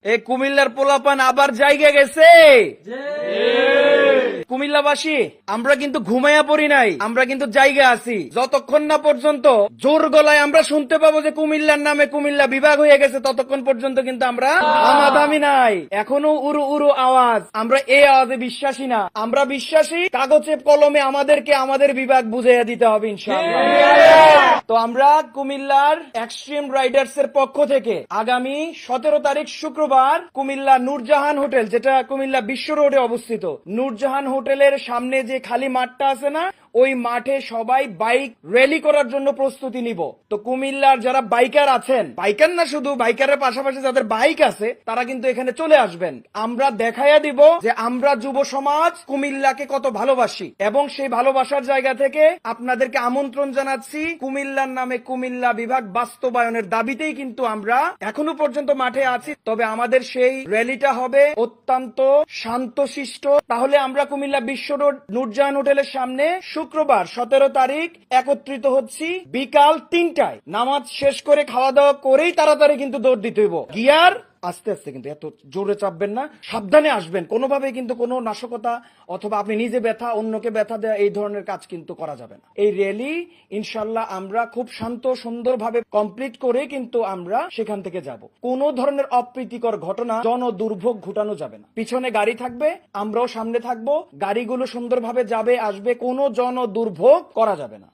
এই কুমিল্লার পোলাপান আবার জায়গা গেছে। কুমিল্লাবাসী আমরা কিন্তু ঘুমাইয়া পড়ি নাই, আমরা কিন্তু জায়গা আছি। যতক্ষণ না পর্যন্ত জোর গলায় আমরা শুনতে পাবো যে কুমিল্লার নামে কুমিল্লা বিভাগ হয়ে গেছে, ততক্ষণ পর্যন্ত কিন্তু আমরা থামাথামি নাই। এখনো উরু উরু আওয়াজ। আমরা এই আওয়াজে বিশ্বাসী না, আমরা বিশ্বাসী কাগজে কলমে আমাদেরকে আমাদের বিভাগ বুঝাইয়া দিতে হবে ইনশাআল্লাহ। তো আমরা কুমিল্লার এক্সট্রিম রাইডার্স এর পক্ষ থেকে আগামী 17 তারিখ শুক্রবার কুমিল্লা নূরজাহান হোটেল, যেটা কুমিল্লা বিশ্ব রোডে অবস্থিত, নূরজাহান হোটেলের সামনে যে খালি মাঠটা আছে না, ওই মাঠে সবাই বাইক র্যালি করার জন্য প্রস্তুতি নিব। তো কুমিল্লার যারা বাইকার আছেন, বাইকার না শুধু বাইকারের পাশাপাশি যাদের বাইক আছে, তারা কিন্তু এখানে চলে আসবেন। আমরা দেখাইয়া দিব যে আমরা যুব সমাজ কুমিল্লাকে কত ভালোবাসি, এবং সেই ভালোবাসার জায়গা থেকে আপনাদেরকে আমন্ত্রণ জানাচ্ছি কুমিল্লার নামে কুমিল্লা বিভাগ বাস্তবায়নের দাবিতেই কিন্তু আমরা এখনো পর্যন্ত মাঠে আছি। তবে আমাদের সেই র্যালিটা হবে অত্যন্ত শান্তশিষ্ট। তাহলে আমরা কুমিল্লা বিশ্ব রোড নূরজাহান হোটেলের সামনে শুক্রবার 17 তারিখ একত্রিত হচ্ছি বিকাল 3টায়। নামাজ শেষ করে খাওয়া দাওয়া করেই তাড়াতাড়ি কিন্তু দৌড় দিতে হইব। গিয়ার আস্তে আস্তে, কিন্তু এত জোরে চাপবেন না, সাবধানে আসবেন। কোনোভাবে কিন্তু কোনো নাশকতা অথবা আপনি নিজে ব্যথা অন্যকে ব্যথা দেওয়া এই ধরনের কাজ কিন্তু করা যাবে না। এই র্যালি ইনশাল্লাহ আমরা খুব শান্ত সুন্দরভাবে কমপ্লিট করে কিন্তু আমরা সেখান থেকে যাব। কোনো ধরনের অপ্রীতিকর ঘটনা, জন দুর্ভোগ ঘটানো যাবে না। পিছনে গাড়ি থাকবে, আমরাও সামনে থাকবো, গাড়িগুলো সুন্দরভাবে যাবে আসবে, কোনো জন দুর্ভোগ করা যাবে না।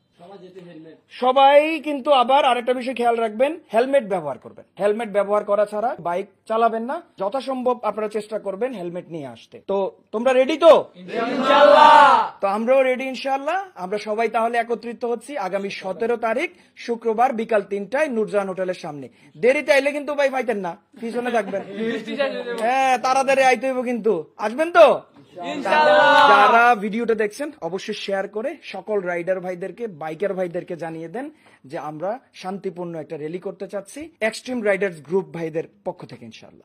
সবাই কিন্তু আবার আরেকটা বিষয় খেয়াল রাখবেন, হেলমেট ব্যবহার করবেন। হেলমেট ব্যবহার করা ছাড়া বাইক চালাবেন না। যথাসম্ভব আপনারা চেষ্টা করবেন হেলমেট নিয়ে আসতে। তো তোমরা রেডি তো? ইনশাআল্লাহ। তো আমরাও রেডি ইনশাআল্লাহ। আমরা সবাই তাহলে একত্রিত হচ্ছি আগামী 17 তারিখ শুক্রবার বিকাল 3টায় নূরজাহান হোটেলের সামনে। দেরিতে আইলে কিন্তু ভাই পাইতেন না, পিছনে থাকবেন। হ্যাঁ, তাড়াতাড়ি আইতে হইব কিন্তু। আসবেন তো? যারা ভিডিওটা দেখছেন অবশ্যই শেয়ার করে সকল রাইডার ভাইদেরকে, বাইকার ভাইদেরকে জানিয়ে দেন যে আমরা শান্তিপূর্ণ একটা র্যালি করতে চাচ্ছি এক্সট্রিম রাইডার্স গ্রুপ ভাইদের পক্ষ থেকে ইনশাআল্লাহ।